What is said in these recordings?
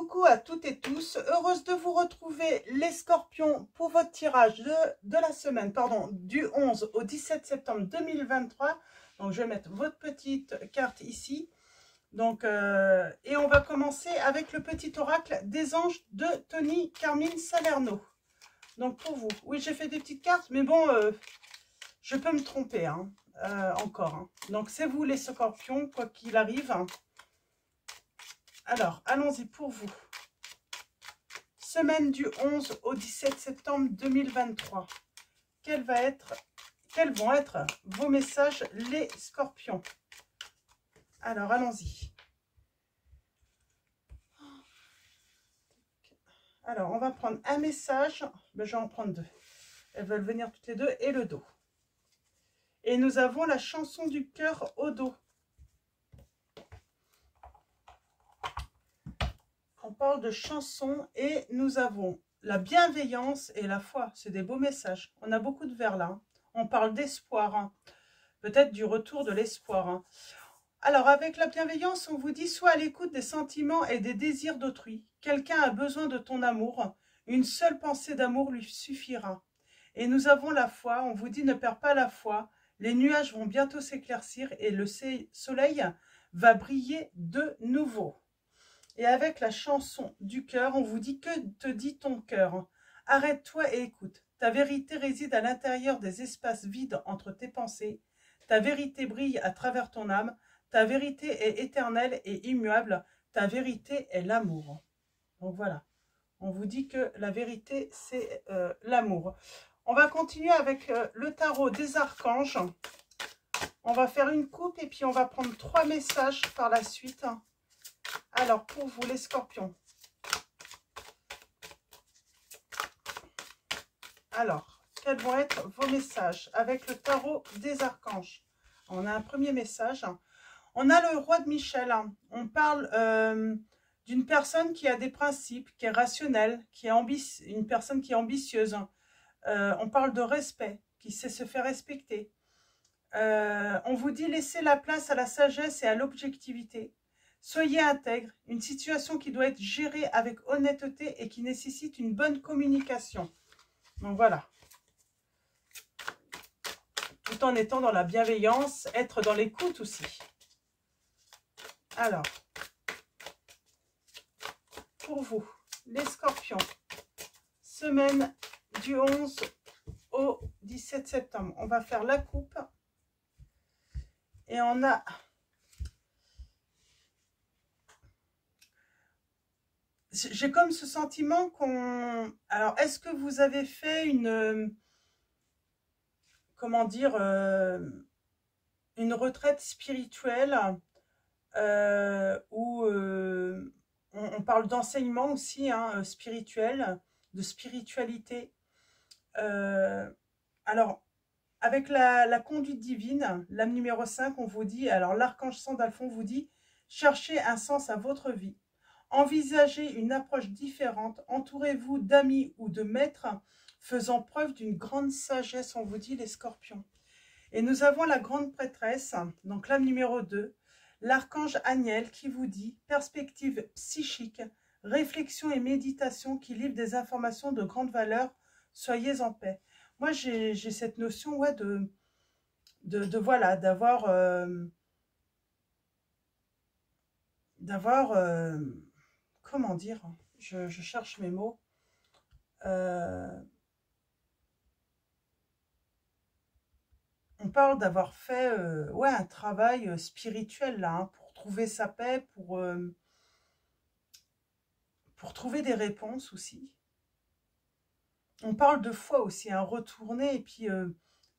Coucou à toutes et tous, heureuse de vous retrouver les scorpions pour votre tirage de la semaine, pardon, du 11 au 17 septembre 2023. Donc je vais mettre votre petite carte ici. Donc, et on va commencer avec le petit oracle des anges de Tony Carmine Salerno. Donc pour vous, oui j'ai fait des petites cartes, mais bon, je peux me tromper hein, encore. Hein. Donc c'est vous les scorpions, quoi qu'il arrive. Alors, allons-y pour vous. Semaine du 11 au 17 septembre 2023. Quels vont être vos messages, les scorpions? Alors, allons-y. Alors, on va prendre un message. Ben, je vais en prendre deux. Elles veulent venir toutes les deux et le dos. Et nous avons la chanson du cœur au dos. On parle de chansons et nous avons la bienveillance et la foi. C'est des beaux messages. On a beaucoup de vers là. On parle d'espoir. Hein. Peut-être du retour de l'espoir. Hein. Alors, avec la bienveillance, on vous dit sois à l'écoute des sentiments et des désirs d'autrui. Quelqu'un a besoin de ton amour. Une seule pensée d'amour lui suffira. Et nous avons la foi. On vous dit ne perds pas la foi. Les nuages vont bientôt s'éclaircir et le soleil va briller de nouveau. Et avec la chanson du cœur, on vous dit que te dit ton cœur. Arrête-toi et écoute. Ta vérité réside à l'intérieur des espaces vides entre tes pensées. Ta vérité brille à travers ton âme. Ta vérité est éternelle et immuable. Ta vérité est l'amour. Donc voilà, on vous dit que la vérité, c'est l'amour. On va continuer avec le tarot des archanges. On va faire une coupe et puis on va prendre 3 messages par la suite. Alors, pour vous, les scorpions. Alors, quels vont être vos messages avec le tarot des archanges? On a un premier message. On a le roi de Michel. On parle d'une personne qui a des principes, qui est rationnelle, une personne qui est ambitieuse. On parle de respect, qui sait se faire respecter. On vous dit laissez la place à la sagesse et à l'objectivité. Soyez intègre, une situation qui doit être gérée avec honnêteté et qui nécessite une bonne communication. Donc voilà. Tout en étant dans la bienveillance, être dans l'écoute aussi. Alors, pour vous, les scorpions, semaine du 11 au 17 septembre, on va faire la coupe. Et on a... J'ai comme ce sentiment qu'on... Alors, est-ce que vous avez fait une... Comment dire une retraite spirituelle où on parle d'enseignement aussi, hein, spirituel, de spiritualité. Alors, avec la conduite divine, l'âme numéro 5, on vous dit... Alors, l'archange Sandalphon vous dit « Cherchez un sens à votre vie. » Envisagez une approche différente, entourez-vous d'amis ou de maîtres faisant preuve d'une grande sagesse, on vous dit les scorpions. Et nous avons la grande prêtresse, donc l'âme numéro 2, l'archange Aniel qui vous dit perspective psychique, réflexion et méditation qui livrent des informations de grande valeur, soyez en paix. Moi j'ai cette notion ouais, voilà, d'avoir comment dire, je cherche mes mots. On parle d'avoir fait ouais, un travail spirituel là, hein, pour trouver sa paix, pour trouver des réponses aussi. On parle de foi aussi, hein, retourner et puis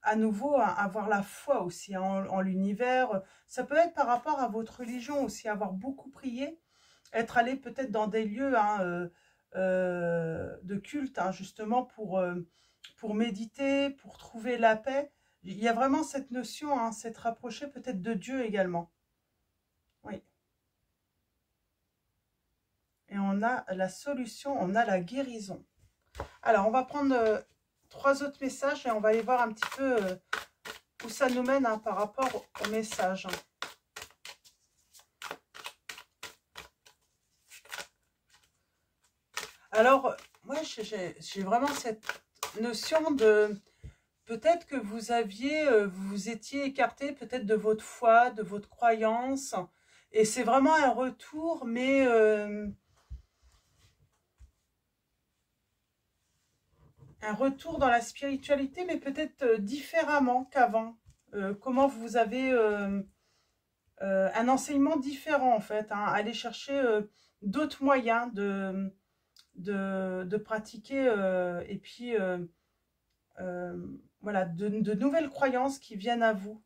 à nouveau avoir la foi aussi hein, en l'univers. Ça peut être par rapport à votre religion aussi, avoir beaucoup prié. Être allé peut-être dans des lieux hein, de culte, hein, justement, pour méditer, pour trouver la paix. Il y a vraiment cette notion, hein, s'être rapproché peut-être de Dieu également. Oui. Et on a la solution, on a la guérison. Alors, on va prendre 3 autres messages et on va aller voir un petit peu où ça nous mène hein, par rapport au message. Alors, moi, j'ai vraiment cette notion de... Peut-être que vous vous étiez écarté peut-être de votre foi, de votre croyance. Et c'est vraiment un retour, mais... un retour dans la spiritualité, mais peut-être différemment qu'avant. Comment vous avez un enseignement différent, en fait. Hein, aller chercher d'autres moyens de pratiquer et puis voilà, de nouvelles croyances qui viennent à vous.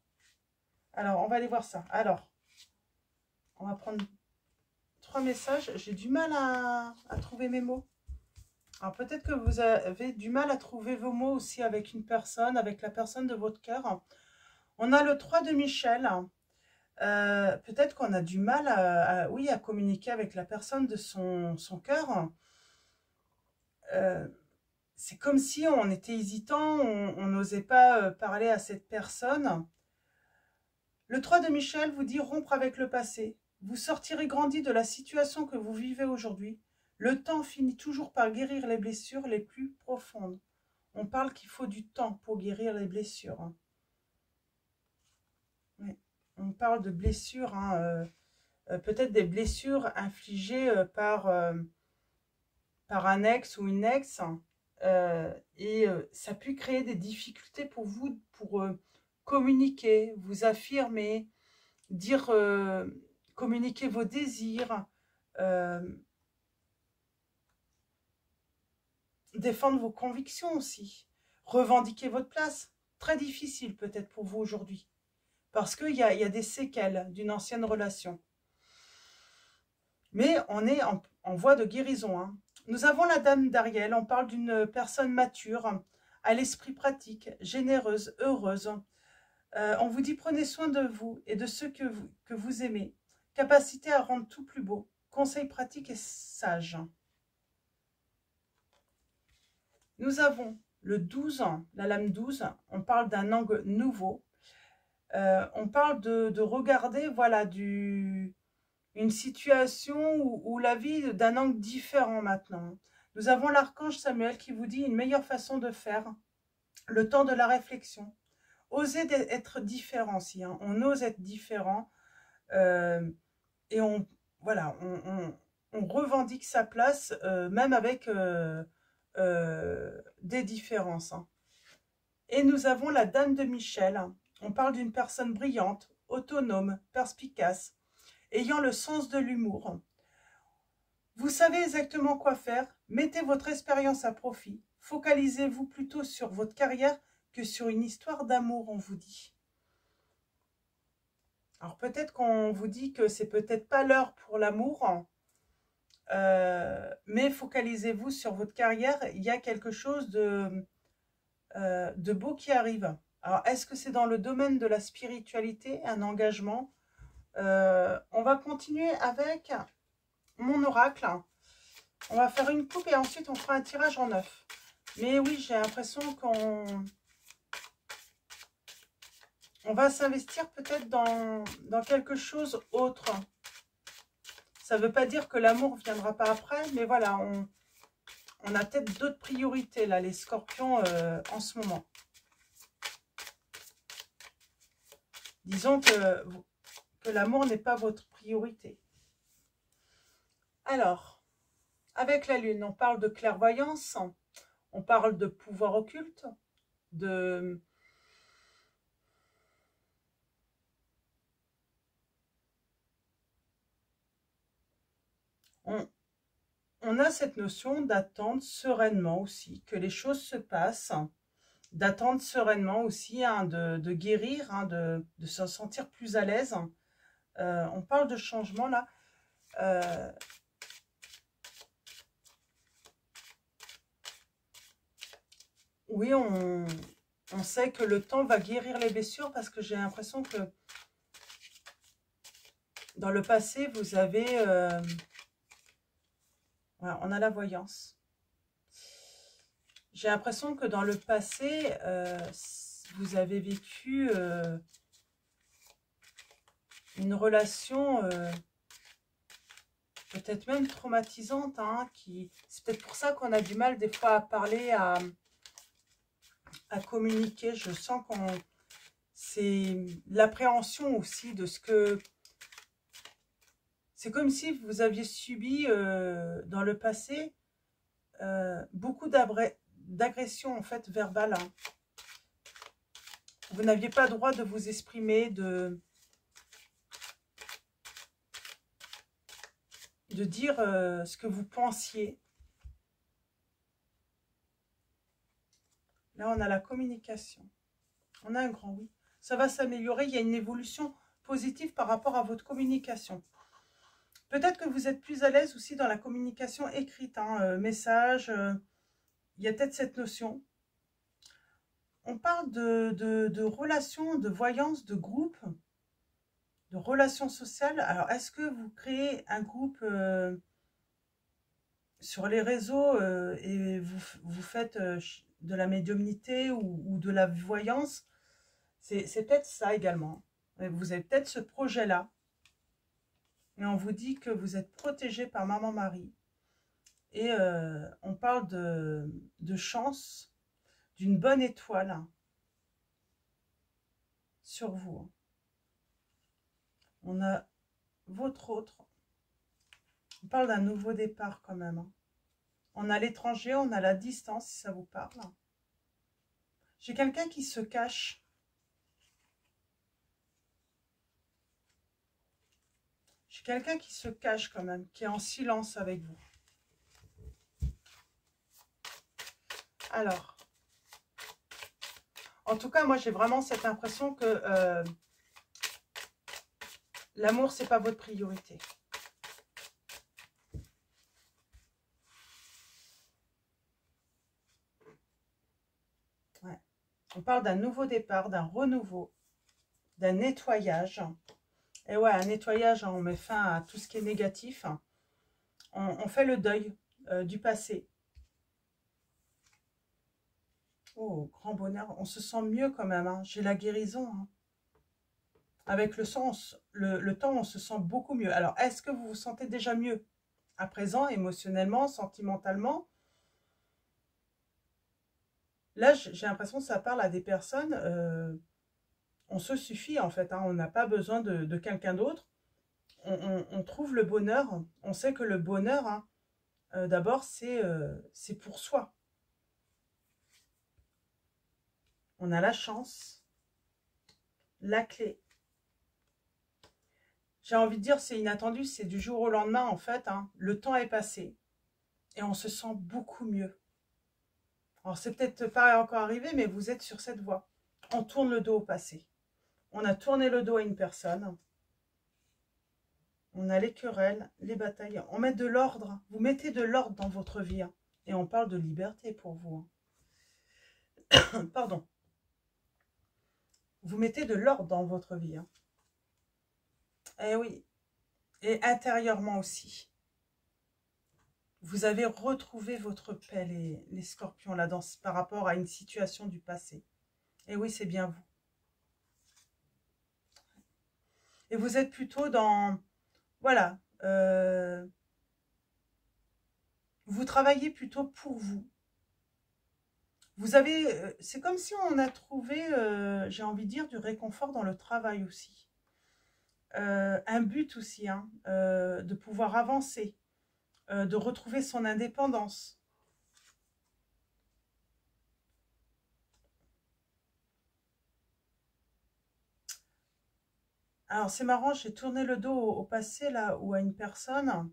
Alors, on va aller voir ça. Alors, on va prendre 3 messages. J'ai du mal à trouver mes mots. Alors, peut-être que vous avez du mal à trouver vos mots aussi avec une personne, avec la personne de votre cœur. On a le 3 de Michel. Peut-être qu'on a du mal oui, à communiquer avec la personne de son cœur. C'est comme si on était hésitant, on n'osait pas parler à cette personne. Le 3 de Michel vous dit rompre avec le passé. Vous sortirez grandi de la situation que vous vivez aujourd'hui. Le temps finit toujours par guérir les blessures les plus profondes. On parle qu'il faut du temps pour guérir les blessures. Hein. Oui. On parle de blessures, hein, peut-être des blessures infligées par un ex ou une ex. Et ça peut créer des difficultés pour vous pour communiquer, vous affirmer, dire, communiquer vos désirs, défendre vos convictions aussi, revendiquer votre place. Très difficile peut-être pour vous aujourd'hui, parce qu'il y a des séquelles d'une ancienne relation. Mais on est en voie de guérison. Hein. Nous avons la dame d'Ariel, on parle d'une personne mature, à l'esprit pratique, généreuse, heureuse. On vous dit prenez soin de vous et de ceux que vous aimez. Capacité à rendre tout plus beau. Conseil pratique et sage. Nous avons le 12, la lame 12. On parle d'un angle nouveau. On parle de regarder, voilà, une situation où la vie d'un angle différent maintenant. Nous avons l'archange Samuel qui vous dit une meilleure façon de faire. Le temps de la réflexion. Oser être différent aussi. Hein. On ose être différent. Et voilà, on revendique sa place, même avec des différences. Hein. Et nous avons la dame de Michel. On parle d'une personne brillante, autonome, perspicace, ayant le sens de l'humour. Vous savez exactement quoi faire. Mettez votre expérience à profit. Focalisez-vous plutôt sur votre carrière que sur une histoire d'amour, on vous dit. Alors peut-être qu'on vous dit que c'est peut-être pas l'heure pour l'amour, mais focalisez-vous sur votre carrière. Il y a quelque chose de beau qui arrive. Alors est-ce que c'est dans le domaine de la spiritualité, un engagement? On va continuer avec mon oracle. On va faire une coupe et ensuite on fera un tirage en 9. Mais oui, j'ai l'impression qu'on va s'investir peut-être dans quelque chose autre. Ça ne veut pas dire que l'amour ne viendra pas après, mais voilà, on a peut-être d'autres priorités, là, les scorpions, en ce moment. Disons que l'amour n'est pas votre priorité. Alors, avec la lune, on parle de clairvoyance, on parle de pouvoir occulte, de... On a cette notion d'attendre sereinement aussi, que les choses se passent, d'attendre sereinement aussi, hein, de guérir, hein, de se sentir plus à l'aise. On parle de changement là. Oui, on sait que le temps va guérir les blessures parce que j'ai l'impression que dans le passé, vous avez... voilà, on a la voyance. J'ai l'impression que dans le passé, vous avez vécu une relation peut-être même traumatisante, hein, c'est peut-être pour ça qu'on a du mal des fois à parler, à communiquer. Je sens qu'on... C'est l'appréhension aussi de ce que... C'est comme si vous aviez subi dans le passé beaucoup d'agressions en fait verbales. Hein. Vous n'aviez pas le droit de vous exprimer, de dire ce que vous pensiez. Là, on a la communication. On a un grand oui. Ça va s'améliorer. Il y a une évolution positive par rapport à votre communication. Peut-être que vous êtes plus à l'aise aussi dans la communication écrite. Hein, message, il y a peut-être cette notion. On parle de relations, de voyance, de groupe, de relations sociales. Alors, est-ce que vous créez un groupe sur les réseaux et vous faites de la médiumnité ou de la voyance? C'est peut-être ça également. Vous avez peut-être ce projet-là. Et on vous dit que vous êtes protégé par Maman Marie. Et on parle de chance, d'une bonne étoile hein, sur vous. Hein. On a votre autre. On parle d'un nouveau départ quand même. Hein. On a l'étranger, on a la distance, si ça vous parle. J'ai quelqu'un qui se cache. J'ai quelqu'un qui se cache quand même, qui est en silence avec vous. Alors, en tout cas, moi, j'ai vraiment cette impression que l'amour, c'est pas votre priorité. Ouais. On parle d'un nouveau départ, d'un renouveau, d'un nettoyage. Et ouais, un nettoyage, hein, on met fin à tout ce qui est négatif. On fait le deuil du passé. Oh, grand bonheur. On se sent mieux quand même. Hein. J'ai la guérison. Hein. Avec le temps, on se sent beaucoup mieux. Alors, est-ce que vous vous sentez déjà mieux à présent, émotionnellement, sentimentalement? Là, j'ai l'impression que ça parle à des personnes, on se suffit en fait, hein, on n'a pas besoin de quelqu'un d'autre. On trouve le bonheur, on sait que le bonheur, hein, d'abord, c'est pour soi. On a la chance, la clé. J'ai envie de dire, c'est inattendu, c'est du jour au lendemain en fait. Hein, le temps est passé et on se sent beaucoup mieux. Alors, c'est peut-être pas encore arrivé, mais vous êtes sur cette voie. On tourne le dos au passé. On a tourné le dos à une personne. On a les querelles, les batailles. On met de l'ordre. Vous mettez de l'ordre dans votre vie. Hein. Et on parle de liberté pour vous. Hein. Pardon. Vous mettez de l'ordre dans votre vie. Hein. Eh oui. Et intérieurement aussi. Vous avez retrouvé votre paix, les scorpions, là, par rapport à une situation du passé. Et oui, c'est bien vous. Et vous êtes plutôt dans... Voilà. Vous travaillez plutôt pour vous. Vous avez... c'est comme si on a trouvé, j'ai envie de dire, du réconfort dans le travail aussi. Un but aussi, hein, de pouvoir avancer, de retrouver son indépendance. Alors, c'est marrant, j'ai tourné le dos au passé, là, ou à une personne.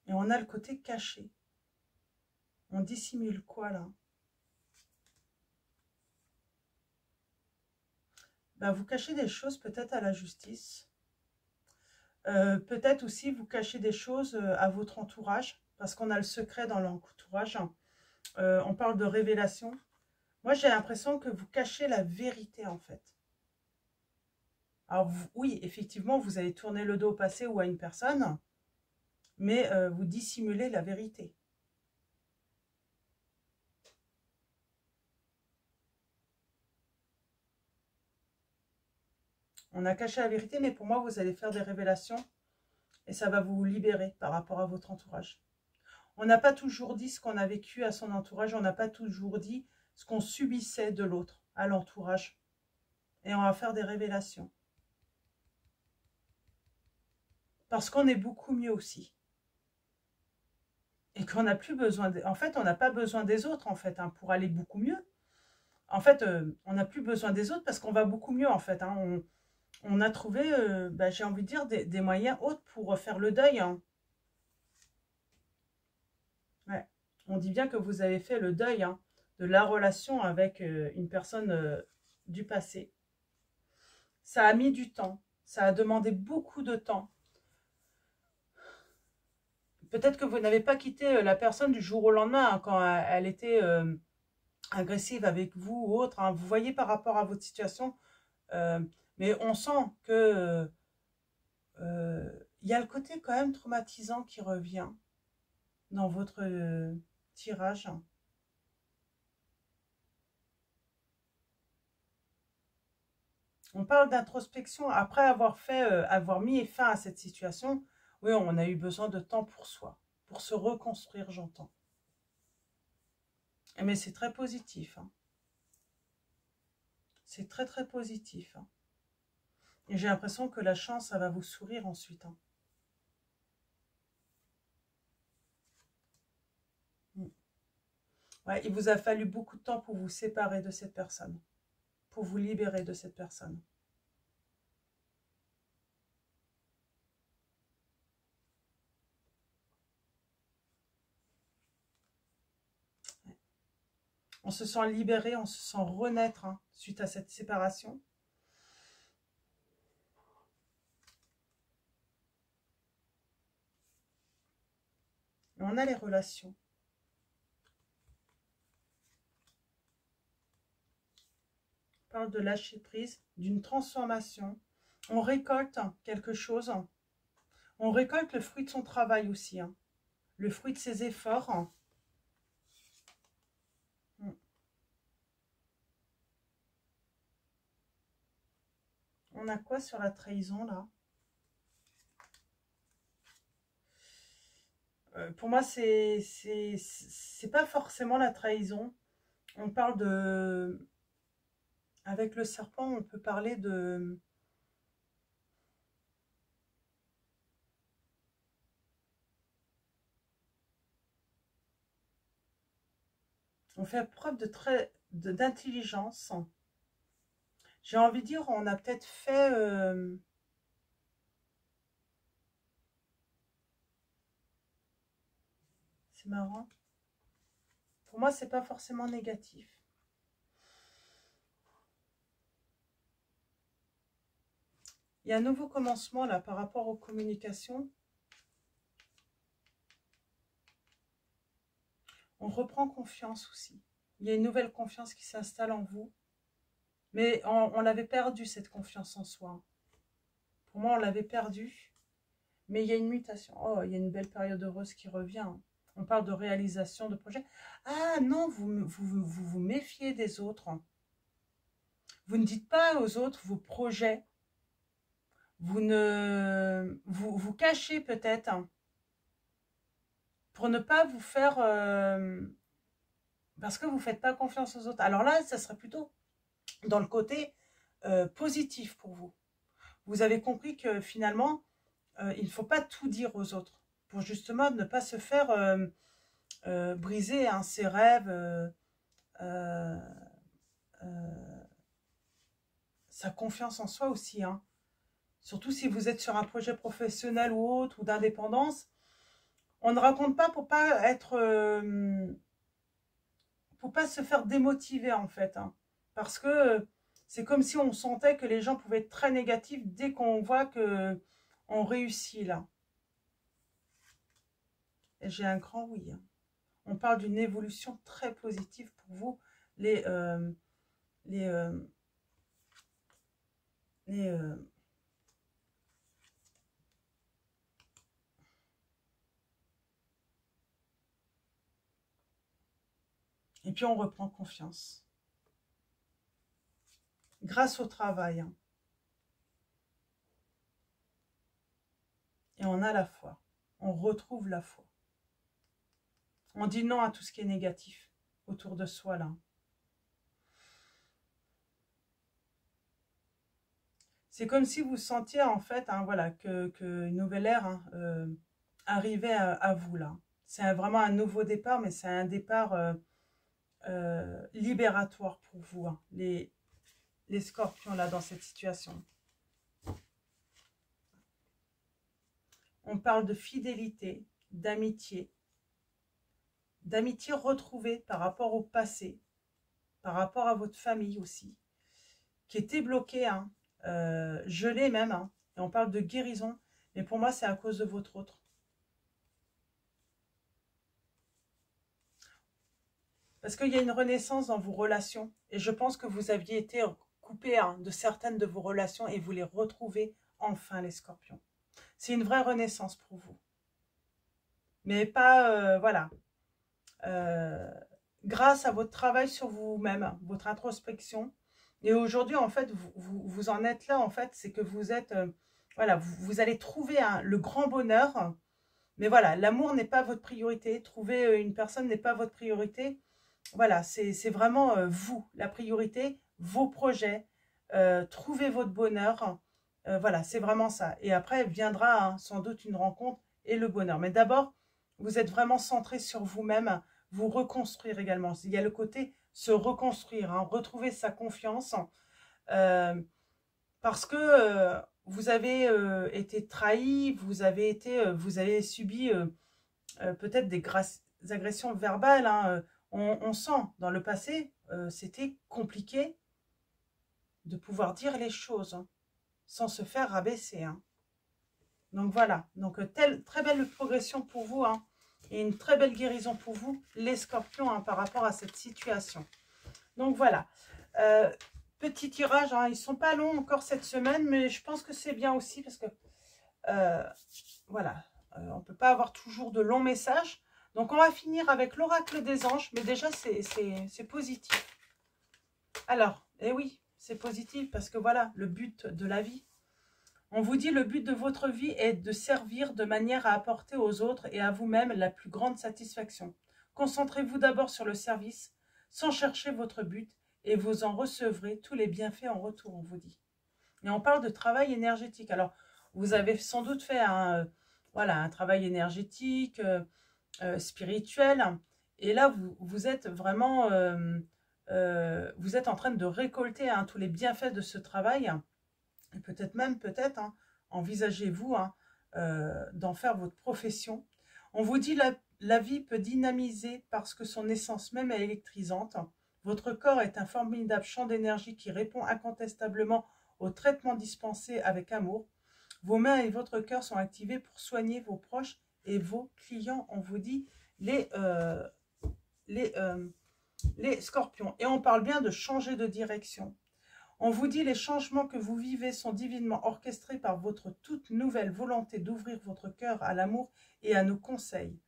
Et on a le côté caché. On dissimule quoi, là? Ben, vous cachez des choses, peut-être à la justice. Peut-être aussi, vous cachez des choses à votre entourage, parce qu'on a le secret dans l'entourage. On parle de révélation. Moi, j'ai l'impression que vous cachez la vérité, en fait. Alors, oui, effectivement, vous avez tourné le dos au passé ou à une personne, mais vous dissimulez la vérité. On a caché la vérité, mais pour moi, vous allez faire des révélations et ça va vous libérer par rapport à votre entourage. On n'a pas toujours dit ce qu'on a vécu à son entourage, on n'a pas toujours dit ce qu'on subissait de l'autre, à l'entourage. Et on va faire des révélations. Parce qu'on est beaucoup mieux aussi. Et qu'on n'a plus besoin... En fait, on n'a pas besoin des autres, en fait, hein, pour aller beaucoup mieux. En fait, on n'a plus besoin des autres parce qu'on va beaucoup mieux, en fait. Hein. On a trouvé, j'ai envie de dire, des moyens autres pour faire le deuil. Hein. Ouais. On dit bien que vous avez fait le deuil hein, de la relation avec une personne du passé. Ça a mis du temps. Ça a demandé beaucoup de temps. Peut-être que vous n'avez pas quitté la personne du jour au lendemain hein, quand elle était agressive avec vous ou autre. Hein. Vous voyez par rapport à votre situation. Mais on sent que y a le côté quand même traumatisant qui revient dans votre tirage. On parle d'introspection après avoir fait, avoir mis fin à cette situation. Oui, on a eu besoin de temps pour soi, pour se reconstruire, j'entends. Mais c'est très positif. Hein. C'est très, très positif. Hein. Et j'ai l'impression que la chance, ça va vous sourire ensuite. Hein. Ouais, il vous a fallu beaucoup de temps pour vous séparer de cette personne, pour vous libérer de cette personne. On se sent libéré, on se sent renaître hein, suite à cette séparation. Et on a les relations. On parle de lâcher prise, d'une transformation. On récolte quelque chose. On récolte le fruit de son travail aussi. Hein. Le fruit de ses efforts. Hein. On a quoi sur la trahison là? Pour moi, c'est pas forcément la trahison. On parle de... Avec le serpent, on peut parler de... On fait preuve d'intelligence. J'ai envie de dire, on a peut-être fait... C'est marrant. Pour moi, c'est pas forcément négatif. Il y a un nouveau commencement là par rapport aux communications. On reprend confiance aussi. Il y a une nouvelle confiance qui s'installe en vous. Mais on l'avait perdu cette confiance en soi. Pour moi, on l'avait perdu. Mais il y a une mutation. Oh, il y a une belle période heureuse qui revient. On parle de réalisation de projets. Ah non, vous méfiez des autres. Vous ne dites pas aux autres vos projets. Vous cachez peut-être pour ne pas vous faire... parce que vous ne faites pas confiance aux autres. Alors là, ça serait plutôt dans le côté positif pour vous. Vous avez compris que finalement, il ne faut pas tout dire aux autres pour justement ne pas se faire briser hein, ses rêves, sa confiance en soi aussi. Hein. Surtout si vous êtes sur un projet professionnel ou autre ou d'indépendance. On ne raconte pas pour pas être... pour pas se faire démotiver en fait. Hein. Parce que c'est comme si on sentait que les gens pouvaient être très négatifs dès qu'on voit que on réussit là. Et j'ai un grand oui. Hein. On parle d'une évolution très positive pour vous. Les Et puis on reprend confiance. Grâce au travail. Hein. Et on a la foi. On retrouve la foi. On dit non à tout ce qui est négatif autour de soi, là. C'est comme si vous sentiez, en fait, hein, voilà, que une nouvelle ère hein, arrivait à vous, là. C'est vraiment un nouveau départ, mais c'est un départ libératoire pour vous, hein, les scorpions, là, dans cette situation. On parle de fidélité, d'amitié retrouvée par rapport au passé, par rapport à votre famille aussi, qui était bloquée, hein, gelée même, hein, et on parle de guérison, mais pour moi c'est à cause de votre autre. Parce qu'il y a une renaissance dans vos relations, et je pense que vous aviez été coupé hein, de certaines de vos relations, et vous les retrouvez enfin, les scorpions. C'est une vraie renaissance pour vous. Mais pas, voilà, grâce à votre travail sur vous-même, votre introspection. Et aujourd'hui, en fait, vous en êtes là, en fait, c'est que vous êtes, voilà, vous allez trouver le grand bonheur. Mais voilà, l'amour n'est pas votre priorité. Trouver une personne n'est pas votre priorité. Voilà, c'est vraiment vous, la priorité, vos projets, trouver votre bonheur. Voilà, c'est vraiment ça. Et après, viendra hein, sans doute une rencontre et le bonheur. Mais d'abord, vous êtes vraiment centré sur vous-même, vous reconstruire également. Il y a le côté se reconstruire, hein, retrouver sa confiance. Parce que vous avez été trahi, vous avez subi peut-être des agressions verbales. Hein, on sent dans le passé, c'était compliqué de pouvoir dire les choses hein, sans se faire rabaisser. Hein. Donc voilà, donc très belle progression pour vous hein, et une très belle guérison pour vous, les scorpions, hein, par rapport à cette situation. Donc voilà, petit tirage, hein, ils ne sont pas longs encore cette semaine, mais je pense que c'est bien aussi parce que, voilà, on ne peut pas avoir toujours de longs messages. Donc on va finir avec l'oracle des anges, mais déjà c'est positif. Alors, eh oui, c'est positif parce que voilà, le but de la vie. On vous dit le but de votre vie est de servir de manière à apporter aux autres et à vous-même la plus grande satisfaction. Concentrez-vous d'abord sur le service, sans chercher votre but, et vous en recevrez tous les bienfaits en retour, on vous dit. Et on parle de travail énergétique. Alors, vous avez sans doute fait voilà, un travail énergétique, spirituel, et là, vous êtes vraiment, vous êtes en train de récolter hein, tous les bienfaits de ce travail. Et peut-être même, hein, envisagez-vous hein, d'en faire votre profession. On vous dit la vie peut dynamiser parce que son essence même est électrisante. Votre corps est un formidable champ d'énergie qui répond incontestablement aux traitements dispensés avec amour. Vos mains et votre cœur sont activés pour soigner vos proches et vos clients. On vous dit les scorpions. Et on parle bien de changer de direction. On vous dit les changements que vous vivez sont divinement orchestrés par votre toute nouvelle volonté d'ouvrir votre cœur à l'amour et à nos conseils.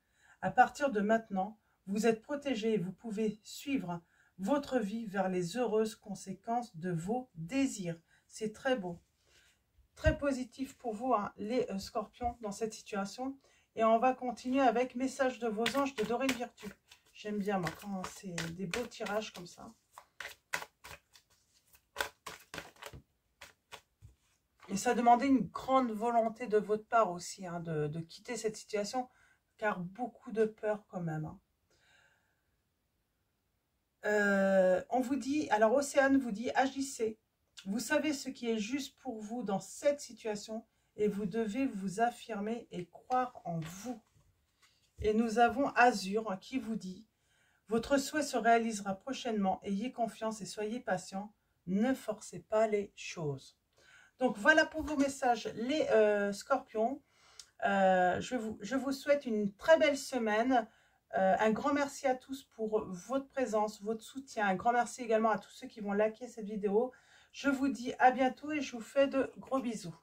À partir de maintenant, vous êtes protégés et vous pouvez suivre votre vie vers les heureuses conséquences de vos désirs. C'est très beau. Très positif pour vous, hein, les scorpions, dans cette situation. Et on va continuer avec Message de vos anges de Dorine Virtue. J'aime bien, moi, quand c'est des beaux tirages comme ça. Et ça demandait une grande volonté de votre part aussi, hein, de quitter cette situation, car beaucoup de peur quand même. Hein. On vous dit, alors Océane vous dit, agissez. Vous savez ce qui est juste pour vous dans cette situation et vous devez vous affirmer et croire en vous. Et nous avons Azur qui vous dit, votre souhait se réalisera prochainement, ayez confiance et soyez patient, ne forcez pas les choses. Donc, voilà pour vos messages, les scorpions. Je vous souhaite une très belle semaine. Un grand merci à tous pour votre présence, votre soutien. Un grand merci également à tous ceux qui vont liker cette vidéo. Je vous dis à bientôt et je vous fais de gros bisous.